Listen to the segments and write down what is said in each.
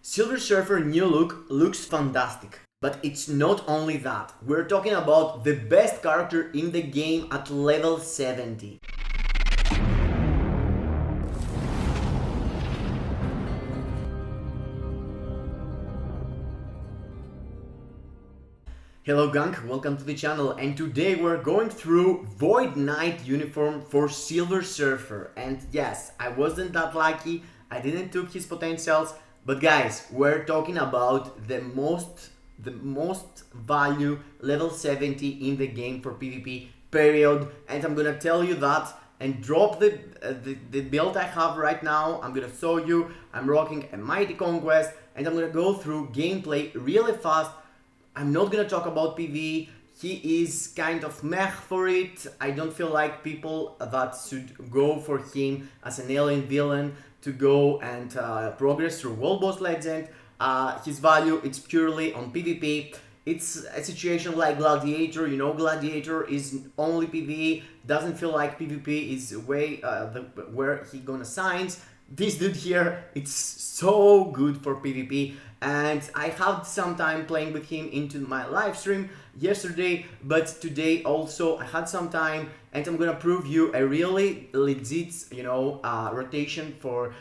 Silver Surfer new look looks fantastic, but it's not only that. We're talking about the best character in the game at level 70. Hello gang, welcome to the channel, and today we're going through Void Knight uniform for Silver Surfer. And yes, I wasn't that lucky, I didn't took his potentials, but guys, we're talking about the most value level 70 in the game for PvP, period. And I'm gonna tell you that and drop the build I have right now. I'm gonna show you. I'm rocking a mighty Conquest, and I'm gonna go through gameplay really fast. I'm not gonna talk about PvE. He is kind of meh for it. I don't feel like people that should go for him as an alien villain to go and progress through World Boss Legend. His value, it's purely on PvP. It's a situation like Gladiator, you know, Gladiator is only PvE, doesn't feel like PvP is way where he gonna shine. This dude here, it's so good for PvP, and I had some time playing with him into my live stream yesterday, but today also I had some time, and I'm gonna prove you a really legit, you know, rotation for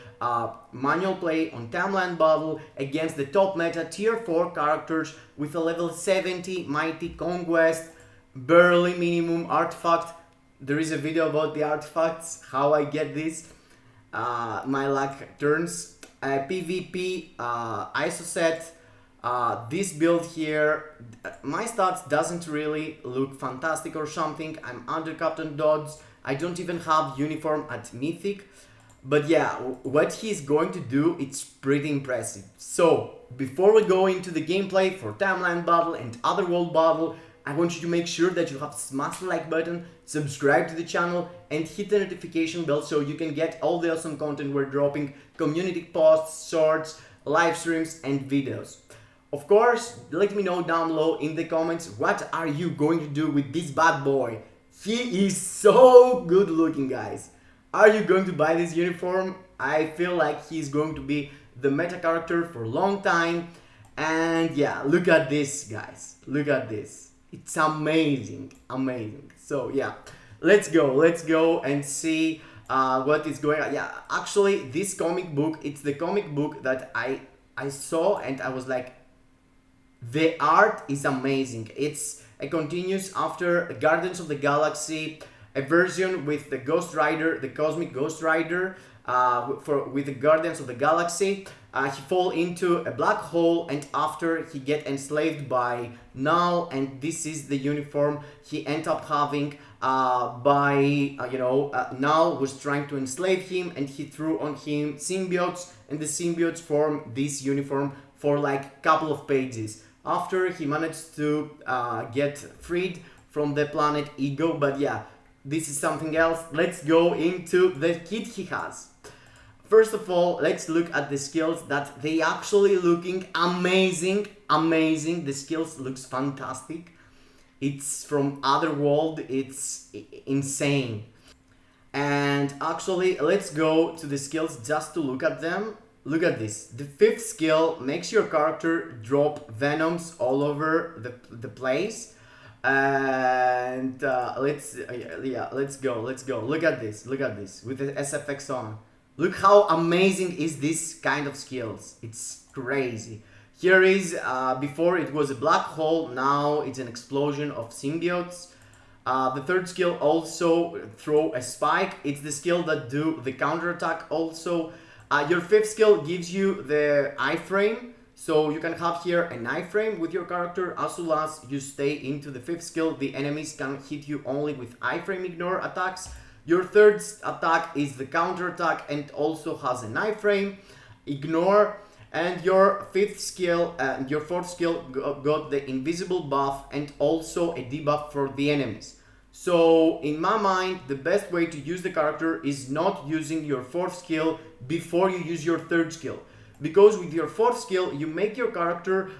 manual play on Timeline Battle against the top meta tier 4 characters with a level 70 mighty Conquest, barely minimum artifact. There is a video about the artifacts, how I get this. My luck turns. PvP ISO set. This build here, my stats doesn't really look fantastic or something. I'm under Captain Dodds. I don't even have uniform at Mythic. But yeah, what he's going to do, it's pretty impressive. So, before we go into the gameplay for Timeline Battle and Other World Battle, I want you to make sure that you have smashed the like button, subscribe to the channel, and hit the notification bell so you can get all the awesome content we're dropping, community posts, shorts, live streams, and videos. Of course, let me know down below in the comments what are you going to do with this bad boy. He is so good looking, guys. Are you going to buy this uniform? I feel like he's going to be the meta character for a long time. And yeah, look at this, guys. Look at this. It's amazing, amazing. So yeah, let's go and see what is going on. Yeah, actually, this comic book, it's the comic book that I saw, and I was like, the art is amazing. It's a continuous after Guardians of the Galaxy, a version with the Ghost Rider, the Cosmic Ghost Rider, with the Guardians of the Galaxy. He fall into a black hole, and after he get enslaved by Null, and this is the uniform he end up having Null was trying to enslave him, and he threw on him symbiotes, and the symbiotes form this uniform for like a couple of pages. After he managed to get freed from the planet Ego, but yeah, this is something else. Let's go into the kit he has. First of all, let's look at the skills that they actually looking amazing, amazing. The skills looks fantastic. It's from other world, it's insane. And actually, let's go to the skills just to look at them. Look at this. The 5th skill makes your character drop venoms all over the place. And let's go. Look at this with the SFX on. Look how amazing is this kind of skills. It's crazy. Here is before it was a black hole, now it's an explosion of symbiotes. The 3rd skill also throw a spike. It's the skill that do the counterattack also. Your 5th skill gives you the iframe. So you can have here an iframe with your character. As soon as you stay into the 5th skill, the enemies can hit you only with iframe ignore attacks. Your 3rd attack is the counter attack and also has an iframe ignore. And your 5th skill and your 4th skill got the invisible buff and also a debuff for the enemies. So in my mind, the best way to use the character is not using your 4th skill before you use your 3rd skill. Because with your 4th skill, you make your character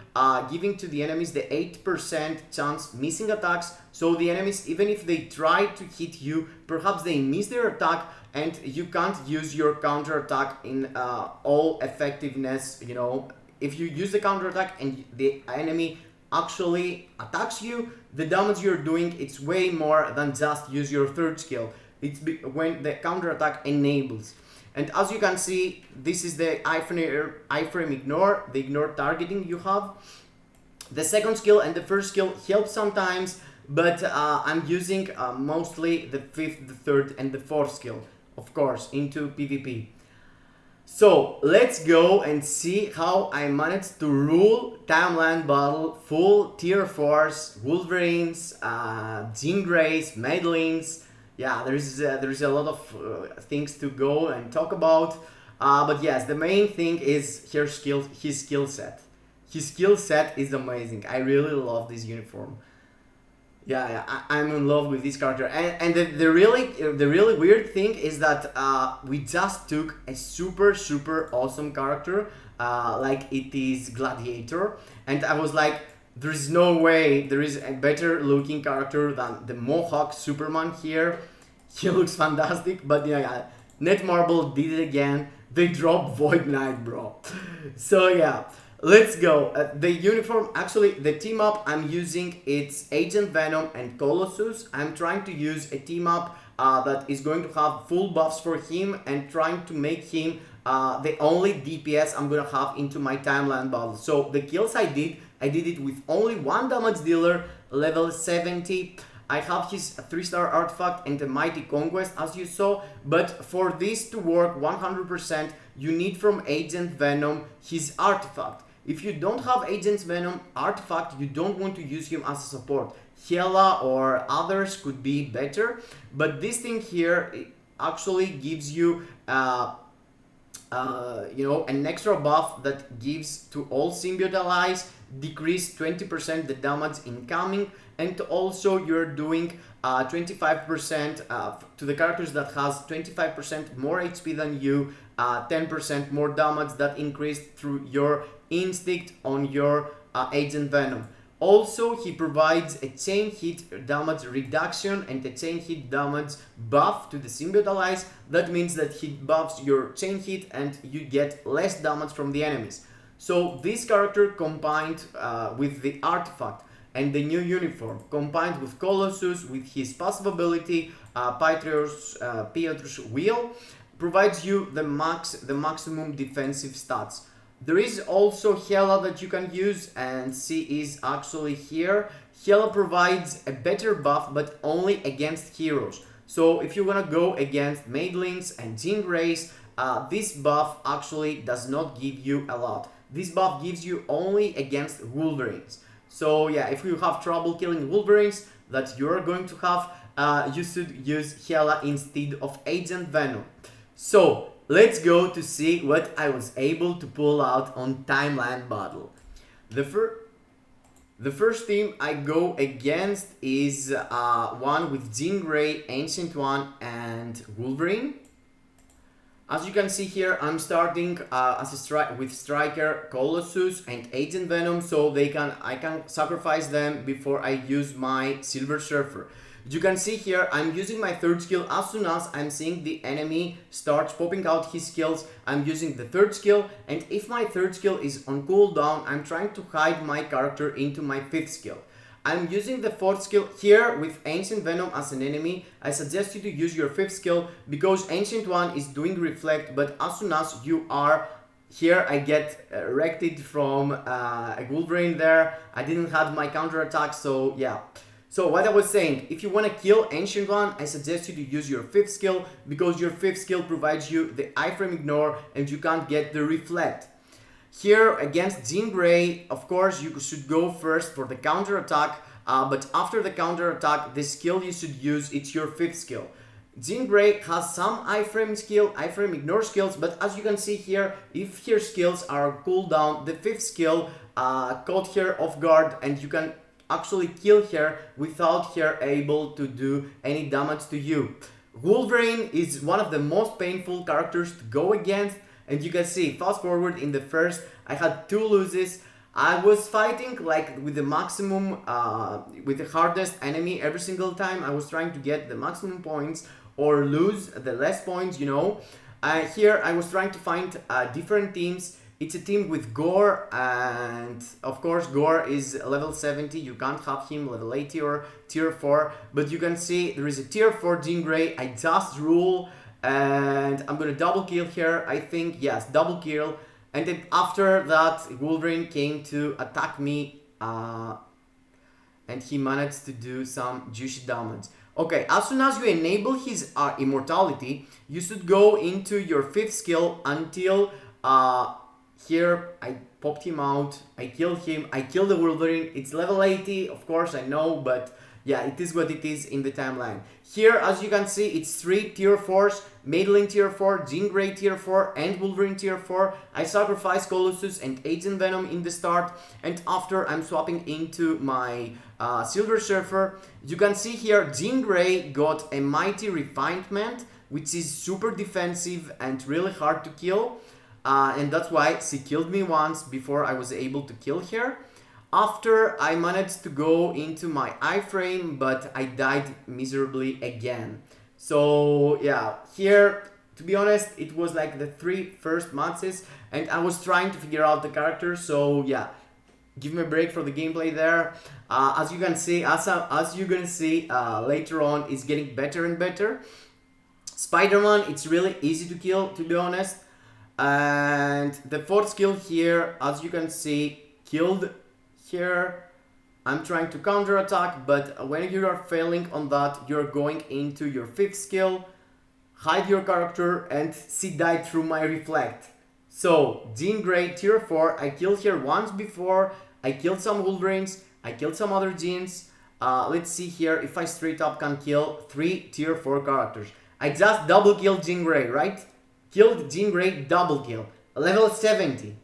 giving to the enemies the 8% chance missing attacks. So the enemies, even if they try to hit you, perhaps they miss their attack, and you can't use your counter attack in all effectiveness, you know, if you use the counterattack and the enemy actually attacks you, the damage you're doing, it's way more than just use your third skill. It's when the counterattack enables. And as you can see, this is the iframe ignore, the ignore targeting you have. The second skill and the first skill help sometimes, but I'm using mostly the fifth, the third, and the fourth skill, of course, into PvP. So let's go and see how I managed to rule Timeline Battle full tier 4s, Wolverines, Jean Greys, Madelines. Yeah, there is a lot of things to go and talk about. But yes, the main thing is his skill set. His skill set is amazing. I really love this uniform. Yeah, I'm in love with this character. And the really weird thing is that we just took a super awesome character, like it is Gladiator, and I was like, there is no way there is a better looking character than the Mohawk Superman here. He looks fantastic, but yeah, Netmarble did it again. They dropped Void Knight, bro. So yeah, let's go. The uniform, actually, the team up I'm using, it's Agent Venom and Colossus. I'm trying to use a team up that is going to have full buffs for him and trying to make him the only DPS I'm gonna have into my Timeline Battle. So the kills I did it with only one damage dealer, level 70. I have his 3-star artifact and the mighty Conquest, as you saw, but for this to work 100%, you need from Agent Venom his artifact. If you don't have Agent Venom artifact, you don't want to use him as a support. Hela or others could be better, but this thing here actually gives you you know, an extra buff that gives to all symbiote allies, decrease 20% the damage incoming, and also you're doing 25% to the characters that has 25% more HP than you, 10% more damage that increased through your instinct on your Agent Venom. Also, he provides a chain hit damage reduction and a chain hit damage buff to the symbiote allies. That means that he buffs your chain hit and you get less damage from the enemies. So this character combined with the artifact and the new uniform, combined with Colossus, with his passive ability, Pietro's Wheel, provides you the maximum defensive stats. There is also Hela that you can use, and she is actually here. Hela provides a better buff, but only against heroes. So if you wanna go against Madelines and Jean Greys, this buff actually does not give you a lot. This buff gives you only against Wolverines. So yeah, if you have trouble killing Wolverines that you're going to have, you should use Hela instead of Agent Venom. So let's go to see what I was able to pull out on Timeline Battle. The first team I go against is one with Jean Grey, Ancient One, and Wolverine. As you can see here, I'm starting with Striker, Colossus, and Agent Venom, so I can sacrifice them before I use my Silver Surfer. You can see here, I'm using my third skill. As soon as I'm seeing the enemy starts popping out his skills, I'm using the third skill, and if my third skill is on cooldown, I'm trying to hide my character into my fifth skill. I'm using the fourth skill here with Ancient Venom as an enemy. I suggest you to use your fifth skill because Ancient One is doing Reflect, but as soon as you are here, I get wrecked from a Wolverine there. I didn't have my counter attack, so yeah. So what I was saying, if you want to kill Ancient One, I suggest you to use your fifth skill because your fifth skill provides you the iframe ignore and you can't get the Reflect. Here against Jean Grey, of course, you should go first for the counter attack, but after the counter attack, the skill you should use, it's your fifth skill. Jean Grey has some iframe ignore skills, but as you can see here, if her skills are cooldown, the fifth skill caught her off guard and you can actually kill her without her able to do any damage to you. Wolverine is one of the most painful characters to go against. And you can see, fast forward in the first, I had 2 loses. I was fighting like with the maximum, with the hardest enemy every single time. I was trying to get the maximum points or lose the less points, you know. Here I was trying to find different teams It's a team with Gore, and of course Gore is level 70. You can't have him level 80 or tier 4, but you can see there is a tier 4 Jean Grey. I just rule, and I'm gonna double kill here, I think. Yes, double kill. And then after that, Wolverine came to attack me, and he managed to do some juicy damage. Okay, as soon as you enable his immortality, you should go into your 5th skill until here I popped him out, I killed him, I killed the Wolverine. It's level 80, of course, I know, but yeah, it is what it is in the timeline. Here, as you can see, it's 3 tier 4s, Madeline tier 4, Jean Grey tier 4, and Wolverine tier 4. I sacrifice Colossus and Agent Venom in the start, and after I'm swapping into my Silver Surfer. You can see here, Jean Grey got a Mighty Refinement, which is super defensive and really hard to kill. And that's why she killed me once before I was able to kill her. After, I managed to go into my iframe, but I died miserably again. So yeah, here, to be honest, it was like the 3 first matches, and I was trying to figure out the character. So yeah, give me a break for the gameplay there. As you can see, as you're gonna see later on, it's getting better and better. Spider-Man, it's really easy to kill, to be honest. And the 4th skill here, as you can see, killed here. I'm trying to counter attack, but when you are failing on that, you're going into your 5th skill, hide your character, and she died through my reflect. So, Jean Grey tier 4, I killed her once before, I killed some Wolverines, I killed some other Jeans. Let's see here if I straight up can kill 3 tier 4 characters. I just double killed Jean Grey, right? Killed Jean Grey, double kill. Level 70.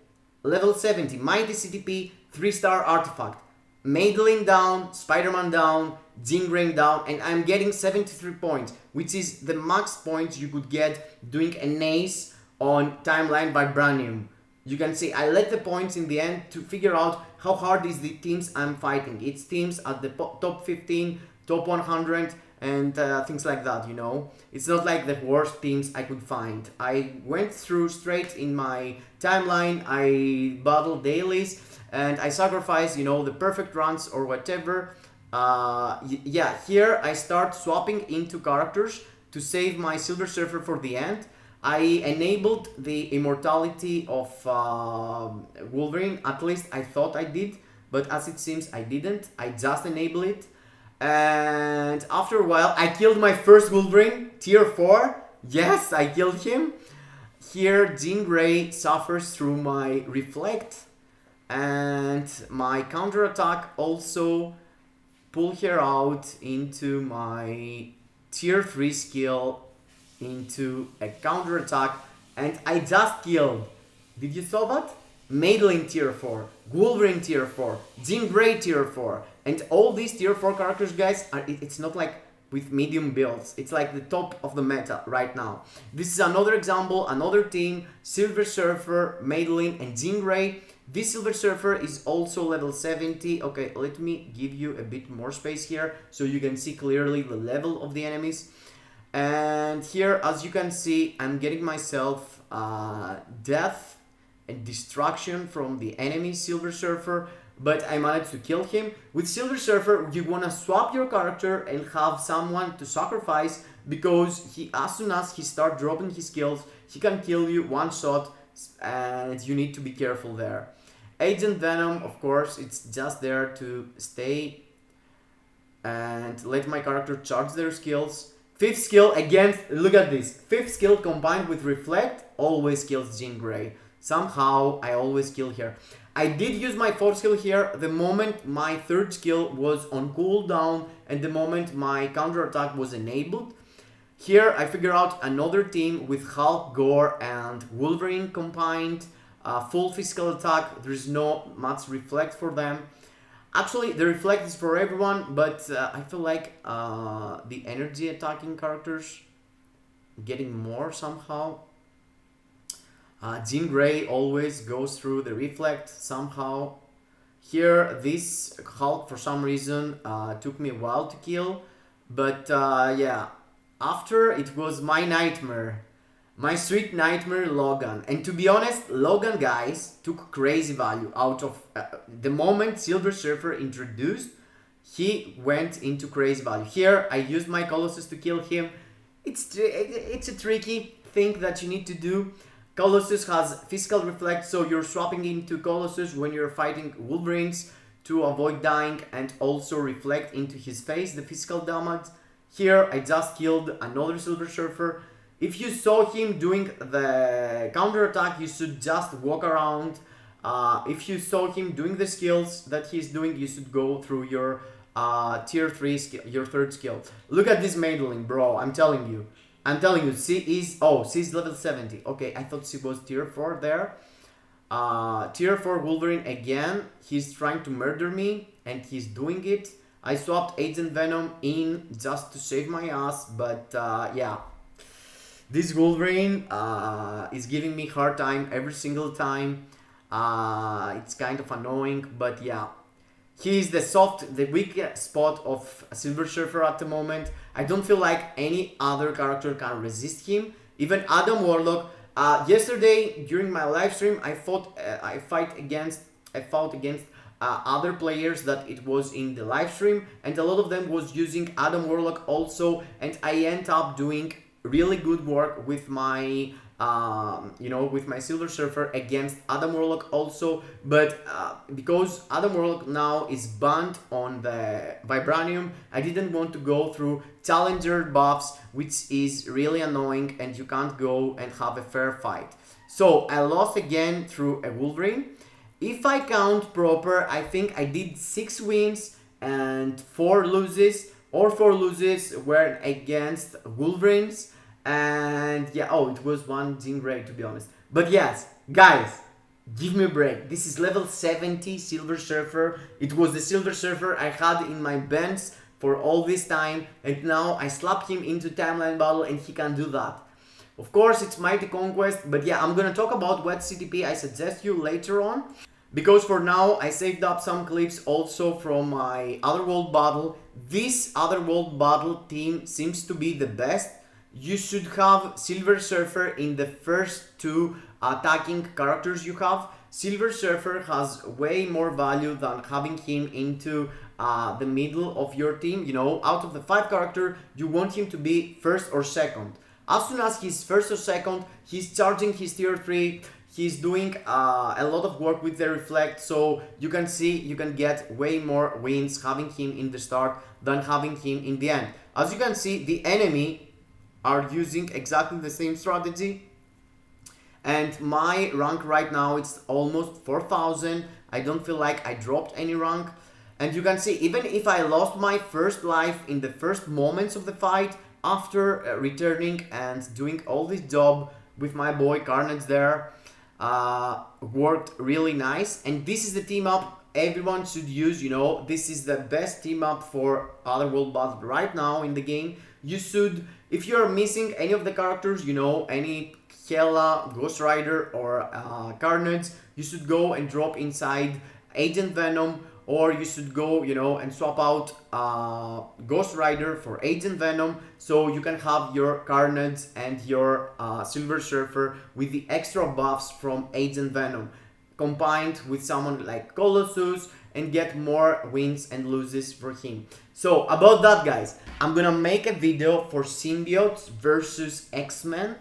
Level 70. Mighty CTP, 3-star artifact. Madeline down, Spider-Man down, Jean Grey down, and I'm getting 73 points, which is the max points you could get doing an ace on Timeline Vibranium. You can see I let the points in the end to figure out how hard is the teams I'm fighting. It's teams at the top 15, top 100, and things like that, you know. It's not like the worst teams I could find. I went through straight in my timeline, I battled dailies, and I sacrificed, you know, the perfect runs or whatever. Yeah, here I start swapping into characters to save my Silver Surfer for the end. I enabled the immortality of Wolverine, at least I thought I did, but as it seems I didn't. I just enabled it. And after a while, I killed my first Wolverine, tier 4. Yes, I killed him. Here, Jean Grey suffers through my reflect, and my counterattack also pull her out into my tier 3 skill into a counterattack, and I just killed. Did you saw that? Madeline tier 4, Wolverine tier 4, Jean Grey tier 4, and all these tier 4 characters, guys, it's not like with medium builds, it's like the top of the meta right now. This is another example, another team, Silver Surfer, Madeline, and Jean Grey. This Silver Surfer is also level 70. Okay, let me give you a bit more space here so you can see clearly the level of the enemies. And here, as you can see, I'm getting myself death and destruction from the enemy Silver Surfer, but I managed to kill him. With Silver Surfer, you wanna swap your character and have someone to sacrifice, because he, as soon as he starts dropping his skills, he can kill you one shot, and you need to be careful there. Agent Venom, of course, it's just there to stay and let my character charge their skills. 5th skill against, look at this, 5th skill combined with Reflect always kills Jean Grey. Somehow I always kill her. I did use my 4th skill here the moment my 3rd skill was on cooldown and the moment my counterattack was enabled. Here I figure out another team with Hulk, Gore, and Wolverine combined. Full physical attack, there's no much reflect for them. Actually, the reflect is for everyone, but I feel like the energy attacking characters getting more somehow. Jean Grey always goes through the reflect somehow. Here, this Hulk for some reason took me a while to kill, but yeah, after it was my nightmare. My Street Nightmare Logan. And to be honest, Logan, guys, took crazy value out of the moment Silver Surfer introduced. He went into crazy value. Here, I used my Colossus to kill him. It's a tricky thing that you need to do. Colossus has physical reflect, so you're swapping into Colossus when you're fighting Wolverines to avoid dying and also reflect into his face the physical damage. Here, I just killed another Silver Surfer. If you saw him doing the counter attack, you should just walk around. If you saw him doing the skills that he's doing, you should go through your tier 3 skill, your third skill. Look at this Madeline, bro. I'm telling you, she's level 70. Okay, I thought she was tier 4 there. Tier 4 Wolverine again. He's trying to murder me, and he's doing it. I swapped Agent Venom in just to save my ass, but yeah. This Wolverine is giving me hard time every single time. It's kind of annoying, but yeah. He is the weak spot of Silver Surfer at the moment. I don't feel like any other character can resist him. Even Adam Warlock. Yesterday during my live stream, I fought against other players that it was in the live stream, and a lot of them was using Adam Warlock also, and I end up doing really good work with my with my Silver Surfer against Adam Warlock also, but because Adam Warlock now is banned on the Vibranium, I didn't want to go through challenger buffs, which is really annoying, and you can't go and have a fair fight. So I lost again through a Wolverine. If I count proper, I think I did 6 wins and 4 loses, or 4 loses were against Wolverines. And yeah, it was one Jean Grey, to be honest. But yes, guys, give me a break. This is level 70 Silver Surfer. It was the Silver Surfer I had in my bench for all this time, and now I slap him into timeline battle and he can do that. Of course, it's Mighty Conquest, but yeah, I'm gonna talk about what CTP I suggest you later on. Because for now, I saved up some clips also from my Otherworld battle. This Otherworld battle team seems to be the best. You should have Silver Surfer in the first 2 attacking characters you have. Silver Surfer has way more value than having him into the middle of your team. You know, out of the 5 characters, you want him to be first or second. As soon as he's first or second, he's charging his tier 3. He's doing a lot of work with the reflect, so you can see you can get way more wins having him in the start than having him in the end. As you can see, the enemy are using exactly the same strategy, and my rank right now it's almost 4,000. I don't feel like I dropped any rank, and you can see even if I lost my first life in the first moments of the fight, after returning and doing all this job with my boy Carnage there, worked really nice. And this is the team up everyone should use. You know, this is the best team up for Otherworld battle right now in the game. You should, if you're missing any of the characters, you know, any Hela, Ghost Rider or Carnage, you should go and drop inside Agent Venom, or you should go, you know, and swap out Ghost Rider for Agent Venom, so you can have your Carnage and your Silver Surfer with the extra buffs from Agent Venom, combined with someone like Colossus, and get more wins and loses for him. So about that, guys, I'm gonna make a video for Symbiotes versus X-Men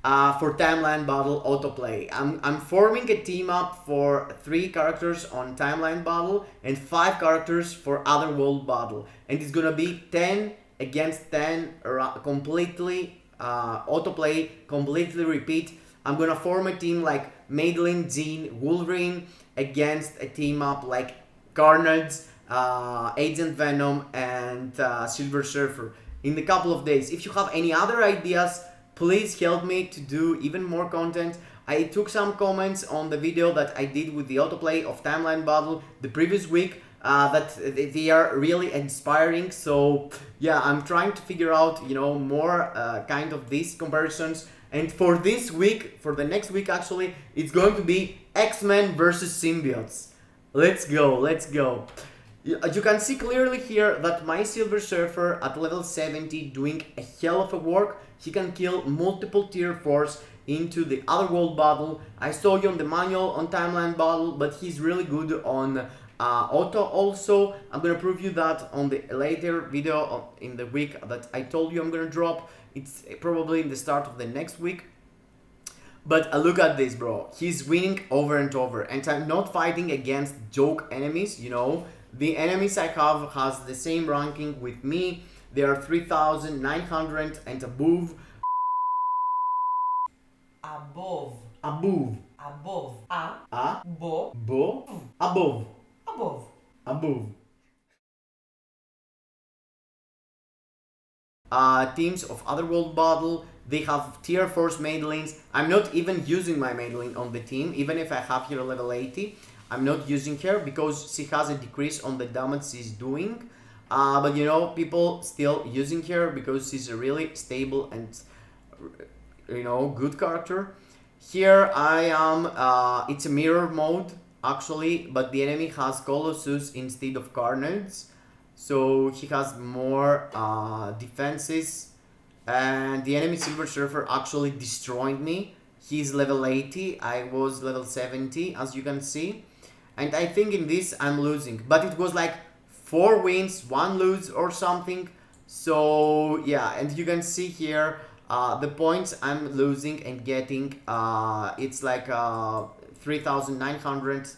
for timeline battle autoplay. I'm forming a team up for 3 characters on timeline battle and 5 characters for Otherworld battle, and it's gonna be 10 against 10 completely autoplay, completely repeat. I'm gonna form a team like Madeline, Jean, Wolverine against a team up like Carnage, Agent Venom and Silver Surfer in a couple of days. If you have any other ideas, please help me to do even more content. I took some comments on the video that I did with the autoplay of timeline battle the previous week, that they are really inspiring. So yeah, I'm trying to figure out, you know, more kind of these comparisons. And for this week, for the next week actually, it's going to be X-Men versus Symbiotes. Let's go, let's go. You can see clearly here that my Silver Surfer at level 70 doing a hell of a work. he can kill multiple tier 4s into the other world battle. I saw you on the manual on timeline battle, but he's really good on auto also. I'm gonna prove you that on the later video in the week that I told you I'm gonna drop. It's probably in the start of the next week. But look at this, bro. He's winning over and over, and I'm not fighting against joke enemies, you know. The enemies I have has the same ranking with me. They are 3,900 and above. Above. Above. Above. Bo. Above. Above. Above. Above. Teams of Otherworld Battle, they have tier 4 main lanes. I'm not even using my main lane on the team, even if I have here level 80. I'm not using her because she has a decrease on the damage she's doing. But you know, people still using her because she's a really stable and, you know, good character. Here I am, it's a mirror mode actually, but the enemy has Colossus instead of Carnage. So he has more defenses, and the enemy Silver Surfer actually destroyed me. He's level 80, I was level 70 as you can see. And I think in this I'm losing, but it was like 4 wins, 1 lose or something. So yeah, and you can see here the points I'm losing and getting, it's like 3,900.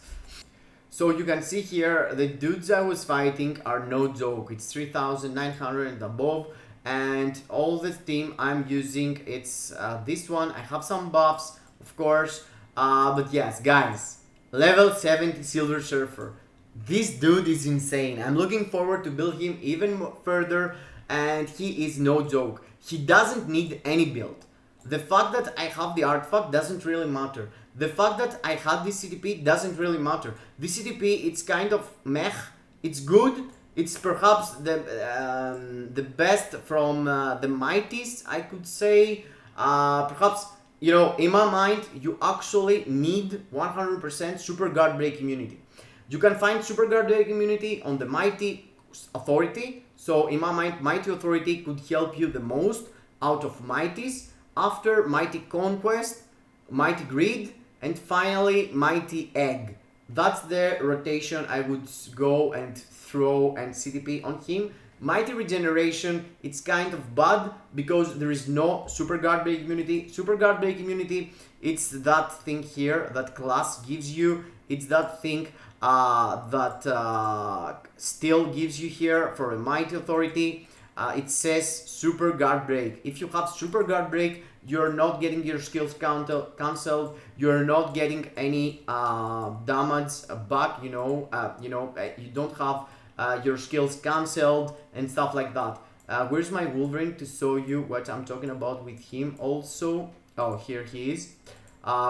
So you can see here the dudes I was fighting are no joke. It's 3,900 and above, and all the team I'm using, it's this one. I have some buffs, of course, but yes, guys, level 70 Silver Surfer. This dude is insane. I'm looking forward to build him even further, and he is no joke. He doesn't need any build. The fact that I have the artifact doesn't really matter. The fact that I had this CTP doesn't really matter. This CTP, it's kind of meh. It's good. It's perhaps the best from the mighties, I could say. Perhaps, you know, in my mind, you actually need 100% super guard break immunity. You can find super guard break immunity on the mighty authority. So in my mind, mighty authority could help you the most out of mighties. After mighty conquest, mighty greed, and finally mighty egg. That's the rotation I would go and throw and CTP on him. Mighty regeneration, it's kind of bad because there is no super guard break immunity. Super guard break immunity, it's that thing here that class gives you. It's that thing that still gives you here for a mighty authority. It says super guard break. If you have super guard break, you're not getting your skills cancelled. You're not getting any damage back. You don't have your skills cancelled and stuff like that. Where's my Wolverine to show you what I'm talking about with him? Also, oh, here he is.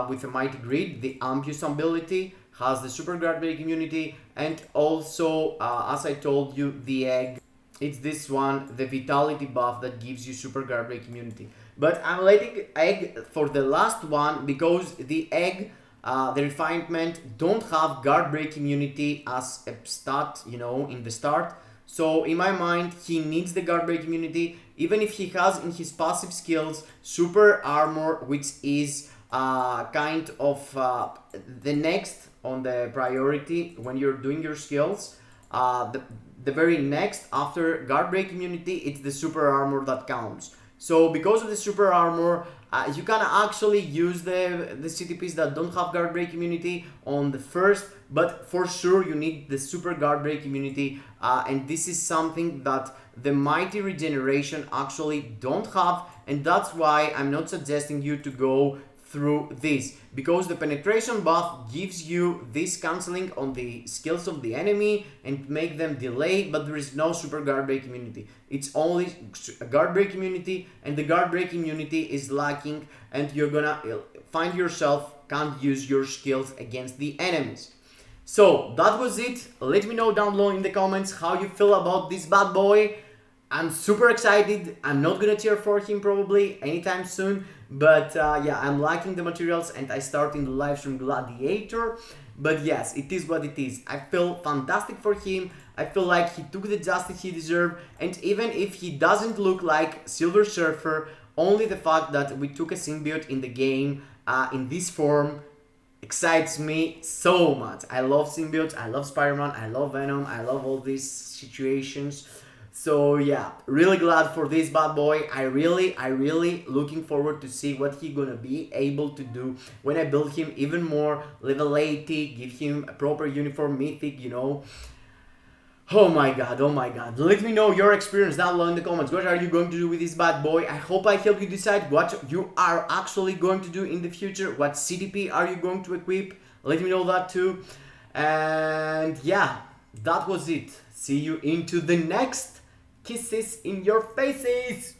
With the mighty greed, the Ambius ability has the super guard break immunity, and also as I told you, the egg. It's this one, the vitality buff that gives you super guard break immunity. But I'm letting egg for the last one because the egg, the refinement, don't have guard break immunity as a stat, you know, in the start. So in my mind, he needs the guard break immunity, even if he has in his passive skills super armor, which is kind of the next on the priority when you're doing your skills. The very next after guard break immunity, it's the super armor that counts. So because of the super armor, you can actually use the CTPs that don't have guard break immunity on the first, but for sure you need the super guard break immunity, and this is something that the mighty regeneration actually don't have, and that's why I'm not suggesting you to go through this, because the penetration buff gives you this cancelling on the skills of the enemy and make them delay, but there is no super guard break immunity. It's only a guard break immunity, and the guard break immunity is lacking, and you're gonna find yourself can't use your skills against the enemies. So that was it. Let me know down below in the comments how you feel about this bad boy. I'm super excited. I'm not gonna cheer for him probably anytime soon, but yeah, I'm liking the materials, and I start in the live stream Gladiator. But yes, it is what it is. I feel fantastic for him. I feel like he took the justice he deserved, and even if he doesn't look like Silver Surfer Only the fact that we took a symbiote in the game in this form excites me so much. I love symbiotes, I love Spider-Man, I love Venom, I love all these situations. So yeah, really glad for this bad boy. I really looking forward to see what he gonna be able to do when I build him even more level 80, give him a proper uniform mythic, you know. Oh my god, oh my god. Let me know your experience down below in the comments. What are you going to do with this bad boy? I hope I helped you decide what you are actually going to do in the future. What CDP are you going to equip? Let me know that too. And yeah, that was it. See you into the next kisses in your faces.